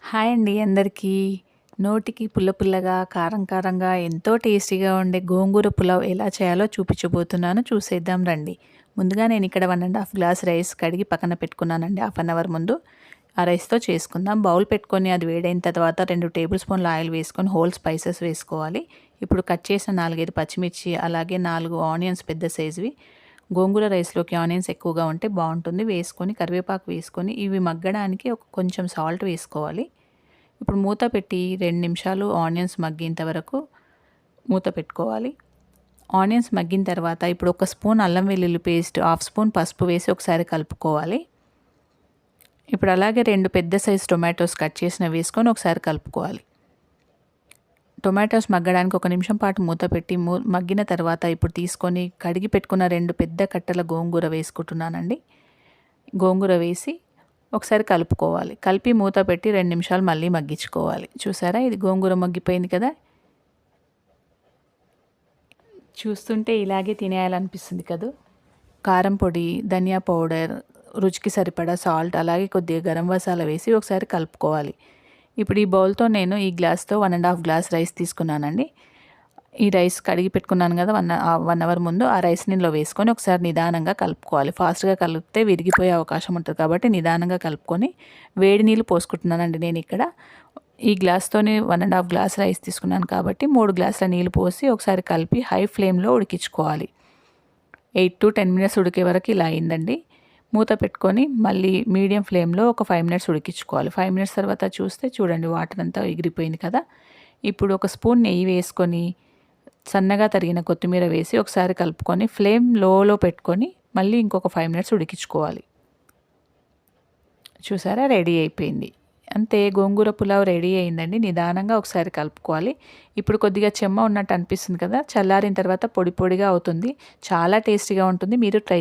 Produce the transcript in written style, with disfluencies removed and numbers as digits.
Hi అండి అందరికీ. నోటికి పుల్ల పుల్లగా, కారం కారంగా ఎంతో టేస్టీగా ఉండే గోంగూర పులావ్ ఎలా చేయాలో చూపించబోతున్నాను. చూసేద్దాం రండి. ముందుగా నేను ఇక్కడ 1½ గ్లాస్ రైస్ కడిగి పక్కన పెట్టుకున్నానండి హాఫ్ అన్ అవర్ ముందు. ఆ రైస్‌తో చేసుకుందాం. బౌల్ పెట్టుకొని అది వేడైన తర్వాత 2 టేబుల్ స్పూన్ల ఆయిల్ వేసుకొని హోల్ స్పైసెస్ వేసుకోవాలి. ఇప్పుడు కట్ చేసిన 4, 5 పచ్చిమిర్చి, అలాగే 4 ఆనియన్స్ పెద్ద సైజువి. గోంగూర రైస్‌లోకి ఆనియన్స్ ఎక్కువగా ఉంటే బాగుంటుంది. వేసుకొని కరివేపాకు వేసుకొని ఇవి మగ్గడానికి కొంచెం సాల్ట్ వేసుకోవాలి. ఇప్పుడు మూత పెట్టి 2 నిమిషాలు ఆనియన్స్ మగ్గేంత వరకు మూత పెట్టుకోవాలి. ఆనియన్స్ మగ్గిన తర్వాత ఇప్పుడు 1 స్పూన్ అల్లం వెల్లుల్లి పేస్ట్, హాఫ్ స్పూన్ పసుపు వేసి ఒకసారి కలుపుకోవాలి. ఇప్పుడు అలాగే 2 పెద్ద సైజు టొమాటోస్ కట్ చేసినవి వేసుకొని ఒకసారి కలుపుకోవాలి. టొమాటోస్ మగ్గడానికి 1 నిమిషం పాటు మూత పెట్టి మగ్గిన తర్వాత ఇప్పుడు తీసుకొని కడిగి పెట్టుకున్న 2 పెద్ద కట్టల గోంగూర వేసుకుంటున్నానండి. గోంగూర వేసి ఒకసారి కలుపుకోవాలి. కలిపి మూత పెట్టి 2 నిమిషాలు మళ్ళీ మగ్గించుకోవాలి. చూసారా, ఇది గోంగూర మగ్గిపోయింది కదా. చూస్తుంటే ఇలాగే తినేయాలనిపిస్తుంది కదా. కారం పొడి, ధనియా పౌడర్, రుచికి సరిపడా సాల్ట్, అలాగే కొద్దిగా గరం మసాలా వేసి ఒకసారి కలుపుకోవాలి. ఇప్పుడు ఈ బౌల్తో నేను ఈ గ్లాస్తో 1½ గ్లాస్ రైస్ తీసుకున్నానండి. ఈ రైస్ కడిగి పెట్టుకున్నాను కదా 1 అవర్ ముందు, ఆ రైస్ ఇందులో వేసుకొని ఒకసారి నిదానంగా కలుపుకోవాలి. ఫాస్ట్గా కలిపితే విరిగిపోయే అవకాశం ఉంటుంది కాబట్టి నిదానంగా కలుపుకొని వేడి నీళ్ళు పోసుకుంటున్నానండి నేను ఇక్కడ. ఈ గ్లాస్తోనే 1½ గ్లాస్ రైస్ తీసుకున్నాను కాబట్టి 3 గ్లాసుల నీళ్ళు పోసి ఒకసారి కలిపి హై ఫ్లేమ్లో ఉడికించుకోవాలి. 8 to 10 మినిట్స్ ఉడికే వరకు ఇలా అయిందండి. మూత పెట్టుకొని మళ్ళీ మీడియం ఫ్లేమ్లో ఒక 5 మినిట్స్ ఉడికించుకోవాలి. 5 మినిట్స్ తర్వాత చూస్తే చూడండి వాటర్ అంతా ఎగిరిపోయింది కదా. ఇప్పుడు 1 స్పూన్ నెయ్యి వేసుకొని సన్నగా తరిగిన కొత్తిమీర వేసి ఒకసారి కలుపుకొని ఫ్లేమ్ లోలో పెట్టుకొని మళ్ళీ ఇంకొక 5 మినిట్స్ ఉడికించుకోవాలి. చూసారా, రెడీ అయిపోయింది. అంతే, గోంగూర పులావ్ రెడీ అయిందండి. నిదానంగా ఒకసారి కలుపుకోవాలి. ఇప్పుడు కొద్దిగా చెమ్మ ఉన్నట్టు అనిపిస్తుంది కదా, చల్లారిన తర్వాత పొడి పొడిగా అవుతుంది. చాలా టేస్టీగా ఉంటుంది. మీరు ట్రై